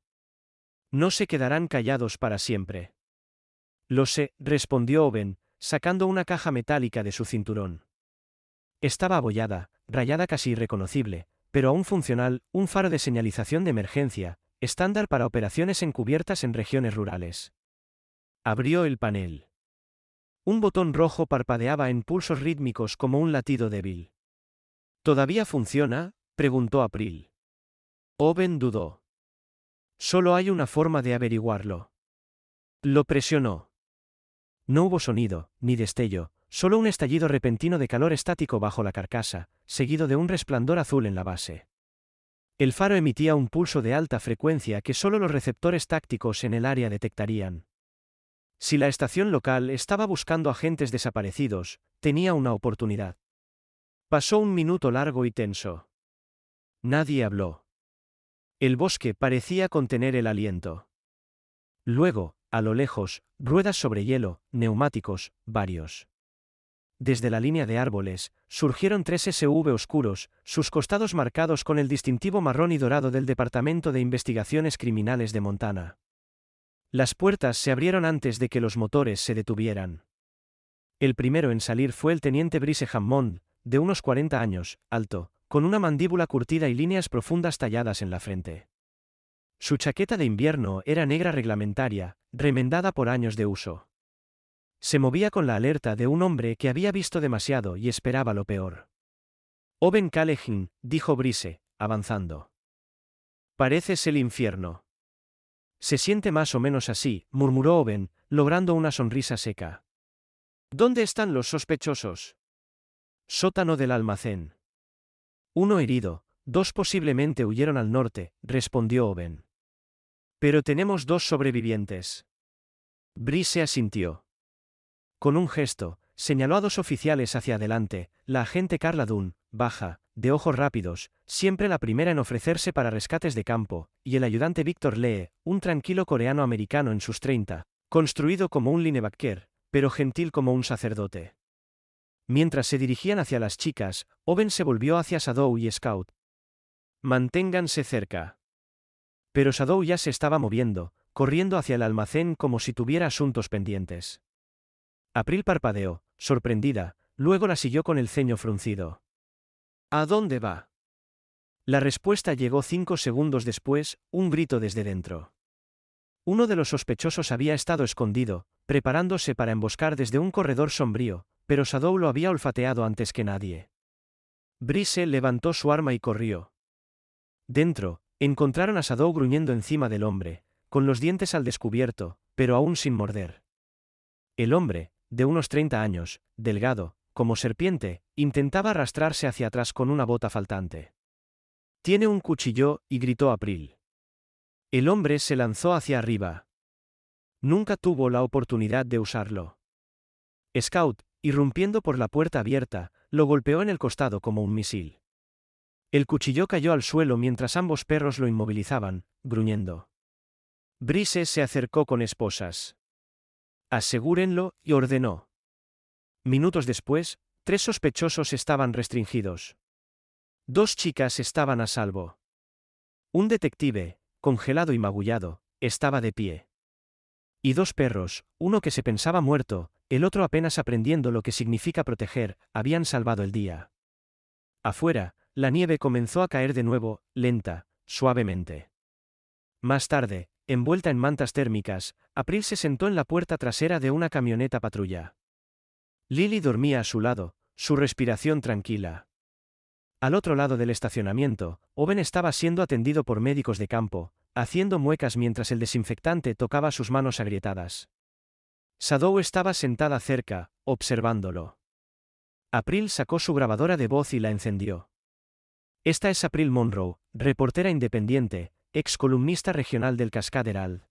«No se quedarán callados para siempre». «Lo sé», respondió Owen, sacando una caja metálica de su cinturón. Estaba abollada, rayada casi irreconocible, pero aún funcional, un faro de señalización de emergencia, estándar para operaciones encubiertas en regiones rurales. Abrió el panel. Un botón rojo parpadeaba en pulsos rítmicos como un latido débil. «¿Todavía funciona?», preguntó April. Owen dudó. «Solo hay una forma de averiguarlo». Lo presionó. No hubo sonido, ni destello, solo un estallido repentino de calor estático bajo la carcasa, seguido de un resplandor azul en la base. El faro emitía un pulso de alta frecuencia que solo los receptores tácticos en el área detectarían. Si la estación local estaba buscando agentes desaparecidos, tenía una oportunidad. Pasó un minuto largo y tenso. Nadie habló. El bosque parecía contener el aliento. Luego, a lo lejos, ruedas sobre hielo, neumáticos, varios. Desde la línea de árboles, surgieron 3 SUV oscuros, sus costados marcados con el distintivo marrón y dorado del Departamento de Investigaciones Criminales de Montana. Las puertas se abrieron antes de que los motores se detuvieran. El primero en salir fue el teniente Brice Hammond, de unos 40 años, alto, con una mandíbula curtida y líneas profundas talladas en la frente. Su chaqueta de invierno era negra reglamentaria, remendada por años de uso. Se movía con la alerta de un hombre que había visto demasiado y esperaba lo peor. «Owen Callaghan», dijo Brice, avanzando. «Pareces el infierno». «Se siente más o menos así», murmuró Owen, logrando una sonrisa seca. ¿Dónde están los sospechosos? Sótano del almacén. Uno herido, 2 posiblemente huyeron al norte, respondió Owen. Pero tenemos 2 sobrevivientes. Brice asintió. Con un gesto, señaló a 2 oficiales hacia adelante, la agente Carla Dunn, baja, de ojos rápidos, siempre la primera en ofrecerse para rescates de campo, y el ayudante Victor Lee, un tranquilo coreano-americano en sus 30, construido como un linebacker, pero gentil como un sacerdote. Mientras se dirigían hacia las chicas, Owen se volvió hacia Shadow y Scout. Manténganse cerca. Pero Shadow ya se estaba moviendo, corriendo hacia el almacén como si tuviera asuntos pendientes. April parpadeó, sorprendida, luego la siguió con el ceño fruncido. ¿A dónde va? La respuesta llegó 5 segundos después, un grito desde dentro. Uno de los sospechosos había estado escondido, preparándose para emboscar desde un corredor sombrío, pero Shadow lo había olfateado antes que nadie. Brice levantó su arma y corrió. Dentro, encontraron a Shadow gruñendo encima del hombre, con los dientes al descubierto, pero aún sin morder. El hombre, de unos 30 años, delgado, como serpiente, intentaba arrastrarse hacia atrás con una bota faltante. «Tiene un cuchillo», y gritó April. El hombre se lanzó hacia arriba. Nunca tuvo la oportunidad de usarlo. Scout, irrumpiendo por la puerta abierta, lo golpeó en el costado como un misil. El cuchillo cayó al suelo mientras ambos perros lo inmovilizaban, gruñendo. Brice se acercó con esposas. «Asegúrenlo», y ordenó. Minutos después, 3 sospechosos estaban restringidos. 2 chicas estaban a salvo. Un detective, congelado y magullado, estaba de pie. Y 2 perros, uno que se pensaba muerto, el otro apenas aprendiendo lo que significa proteger, habían salvado el día. Afuera, la nieve comenzó a caer de nuevo, lenta, suavemente. Más tarde, envuelta en mantas térmicas, April se sentó en la puerta trasera de una camioneta patrulla. Lily dormía a su lado, su respiración tranquila. Al otro lado del estacionamiento, Owen estaba siendo atendido por médicos de campo, haciendo muecas mientras el desinfectante tocaba sus manos agrietadas. Shadow estaba sentada cerca, observándolo. April sacó su grabadora de voz y la encendió. Esta es April Monroe, reportera independiente, ex columnista regional del Cascade Herald.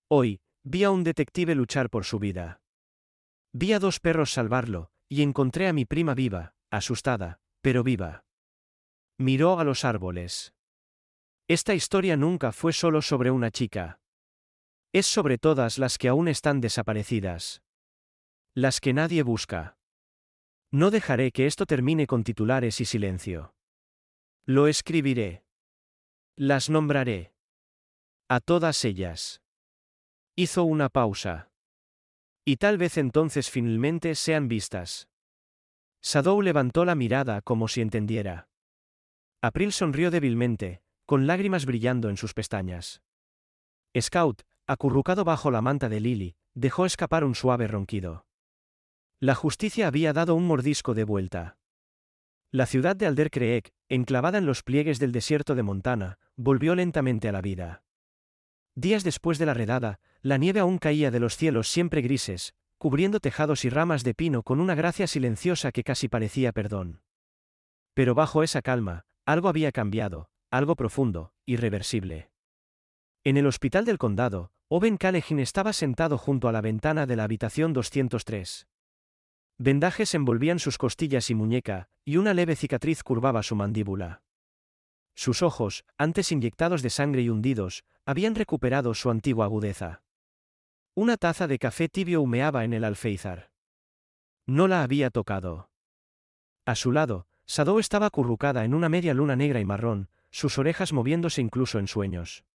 Hoy, vi a un detective luchar por su vida. Vi a 2 perros salvarlo, y encontré a mi prima viva, asustada, pero viva. Miró a los árboles. Esta historia nunca fue solo sobre una chica. Es sobre todas las que aún están desaparecidas. Las que nadie busca. No dejaré que esto termine con titulares y silencio. Lo escribiré. Las nombraré. A todas ellas. Hizo una pausa. Y tal vez entonces finalmente sean vistas. Shadow levantó la mirada como si entendiera. April sonrió débilmente, con lágrimas brillando en sus pestañas. Scout, acurrucado bajo la manta de Lily, dejó escapar un suave ronquido. La justicia había dado un mordisco de vuelta. La ciudad de Alder Creek, enclavada en los pliegues del desierto de Montana, volvió lentamente a la vida. Días después de la redada, la nieve aún caía de los cielos siempre grises, cubriendo tejados y ramas de pino con una gracia silenciosa que casi parecía perdón. Pero bajo esa calma, algo había cambiado, algo profundo, irreversible. En el hospital del condado, Owen Callegin estaba sentado junto a la ventana de la habitación 203. Vendajes envolvían sus costillas y muñeca, y una leve cicatriz curvaba su mandíbula. Sus ojos, antes inyectados de sangre y hundidos, habían recuperado su antigua agudeza. Una taza de café tibio humeaba en el alféizar. No la había tocado. A su lado, Shadow estaba acurrucada en una media luna negra y marrón, sus orejas moviéndose incluso en sueños.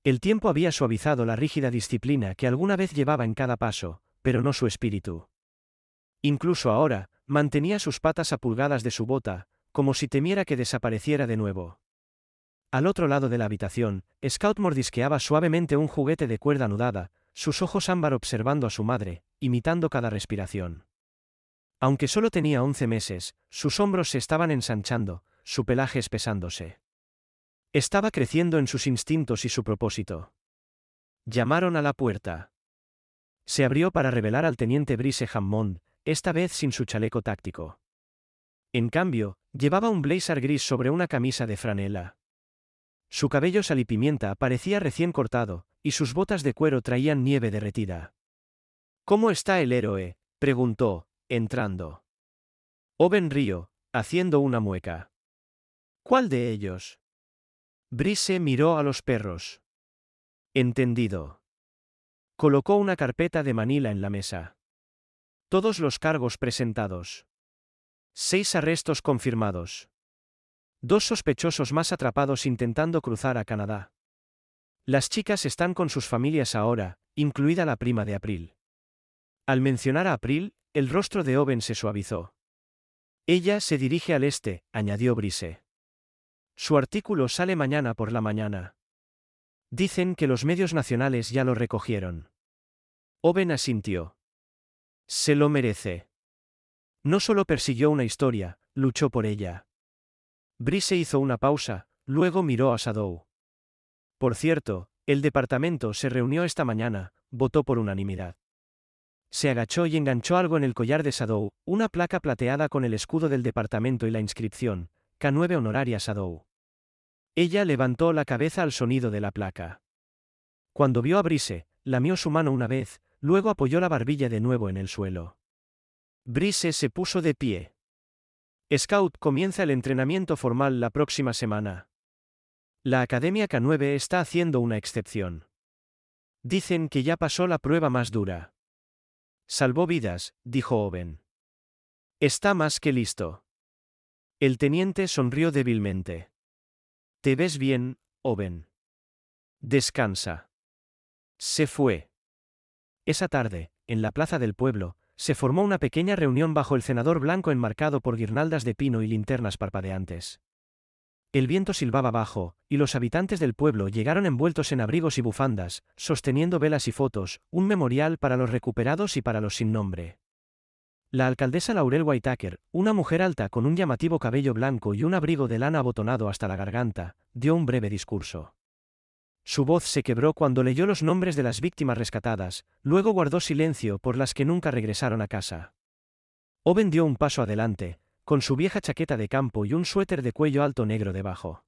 El tiempo había suavizado la rígida disciplina que alguna vez llevaba en cada paso, pero no su espíritu. Incluso ahora, mantenía sus patas a pulgadas de su bota, como si temiera que desapareciera de nuevo. Al otro lado de la habitación, Scout mordisqueaba suavemente un juguete de cuerda anudada, sus ojos ámbar observando a su madre, imitando cada respiración. Aunque solo tenía 11 meses, sus hombros se estaban ensanchando, su pelaje espesándose. Estaba creciendo en sus instintos y su propósito. Llamaron a la puerta. Se abrió para revelar al teniente Brice Hammond, esta vez sin su chaleco táctico. En cambio, llevaba un blazer gris sobre una camisa de franela. Su cabello salipimienta parecía recién cortado, y sus botas de cuero traían nieve derretida. ¿Cómo está el héroe?, preguntó, entrando. Owen rió, haciendo una mueca. ¿Cuál de ellos? Brice miró a los perros. Entendido. Colocó una carpeta de Manila en la mesa. Todos los cargos presentados. 6 arrestos confirmados. 2 sospechosos más atrapados intentando cruzar a Canadá. Las chicas están con sus familias ahora, incluida la prima de April. Al mencionar a April, el rostro de Owen se suavizó. Ella se dirige al este, añadió Brice. Su artículo sale mañana por la mañana. Dicen que los medios nacionales ya lo recogieron. Owen asintió. Se lo merece. No solo persiguió una historia, luchó por ella. Brice hizo una pausa, luego miró a Sadow. Por cierto, el departamento se reunió esta mañana, votó por unanimidad. Se agachó y enganchó algo en el collar de Sadow, una placa plateada con el escudo del departamento y la inscripción, K9 honoraria Sadow. Ella levantó la cabeza al sonido de la placa. Cuando vio a Brice, lamió su mano una vez, luego apoyó la barbilla de nuevo en el suelo. Brice se puso de pie. Scout comienza el entrenamiento formal la próxima semana. La Academia K9 está haciendo una excepción. Dicen que ya pasó la prueba más dura. Salvó vidas, dijo Owen. Está más que listo. El teniente sonrió débilmente. ¿Te ves bien, Owen? Descansa. Se fue. Esa tarde, en la plaza del pueblo, se formó una pequeña reunión bajo el cenador blanco enmarcado por guirnaldas de pino y linternas parpadeantes. El viento silbaba bajo, y los habitantes del pueblo llegaron envueltos en abrigos y bufandas, sosteniendo velas y fotos, un memorial para los recuperados y para los sin nombre. La alcaldesa Laurel Whitaker, una mujer alta con un llamativo cabello blanco y un abrigo de lana abotonado hasta la garganta, dio un breve discurso. Su voz se quebró cuando leyó los nombres de las víctimas rescatadas, luego guardó silencio por las que nunca regresaron a casa. Owen dio un paso adelante, con su vieja chaqueta de campo y un suéter de cuello alto negro debajo.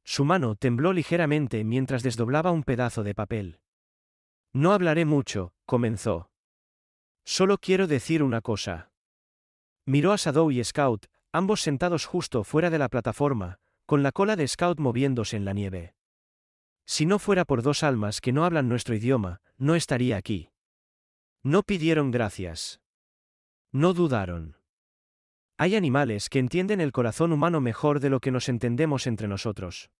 Su mano tembló ligeramente mientras desdoblaba un pedazo de papel. No hablaré mucho, comenzó. Solo quiero decir una cosa. Miró a Sadow y Scout, ambos sentados justo fuera de la plataforma, con la cola de Scout moviéndose en la nieve. Si no fuera por 2 almas que no hablan nuestro idioma, no estaría aquí. No pidieron gracias. No dudaron. Hay animales que entienden el corazón humano mejor de lo que nos entendemos entre nosotros.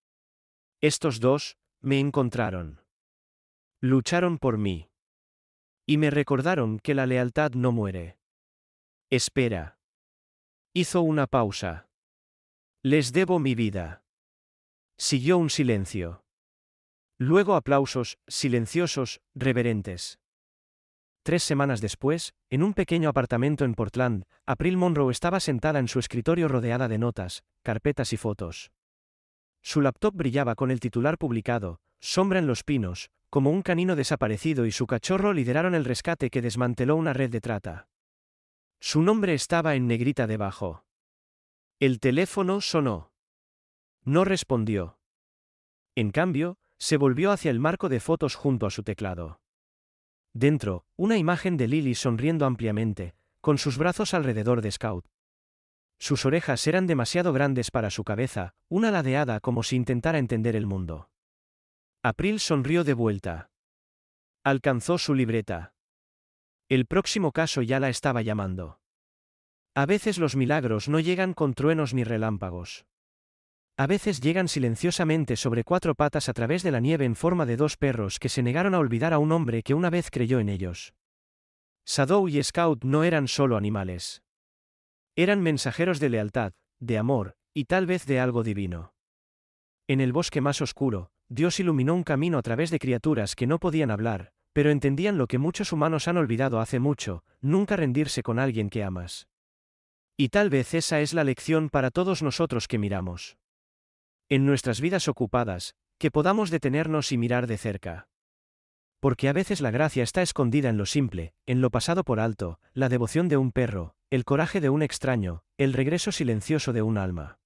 Estos 2, me encontraron. Lucharon por mí. Y me recordaron que la lealtad no muere. Espera. Hizo una pausa. Les debo mi vida. Siguió un silencio. Luego aplausos, silenciosos, reverentes. 3 semanas después, en un pequeño apartamento en Portland, April Monroe estaba sentada en su escritorio rodeada de notas, carpetas y fotos. Su laptop brillaba con el titular publicado, Sombra en los pinos, como un canino desaparecido y su cachorro lideraron el rescate que desmanteló una red de trata. Su nombre estaba en negrita debajo. El teléfono sonó. No respondió. En cambio, se volvió hacia el marco de fotos junto a su teclado. Dentro, una imagen de Lily sonriendo ampliamente, con sus brazos alrededor de Scout. Sus orejas eran demasiado grandes para su cabeza, una ladeada como si intentara entender el mundo. April sonrió de vuelta. Alcanzó su libreta. El próximo caso ya la estaba llamando. A veces los milagros no llegan con truenos ni relámpagos. A veces llegan silenciosamente sobre 4 patas a través de la nieve en forma de 2 perros que se negaron a olvidar a un hombre que una vez creyó en ellos. Sadow y Scout no eran solo animales. Eran mensajeros de lealtad, de amor, y tal vez de algo divino. En el bosque más oscuro, Dios iluminó un camino a través de criaturas que no podían hablar, pero entendían lo que muchos humanos han olvidado hace mucho, nunca rendirse con alguien que amas. Y tal vez esa es la lección para todos nosotros que miramos. En nuestras vidas ocupadas, que podamos detenernos y mirar de cerca. Porque a veces la gracia está escondida en lo simple, en lo pasado por alto, la devoción de un perro, el coraje de un extraño, el regreso silencioso de un alma.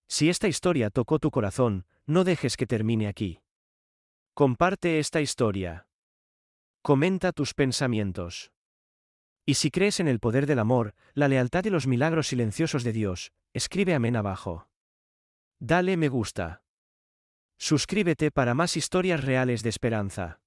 Si esta historia tocó tu corazón, no dejes que termine aquí. Comparte esta historia. Comenta tus pensamientos. Y si crees en el poder del amor, la lealtad y los milagros silenciosos de Dios, escribe amén abajo. Dale me gusta. Suscríbete para más historias reales de esperanza.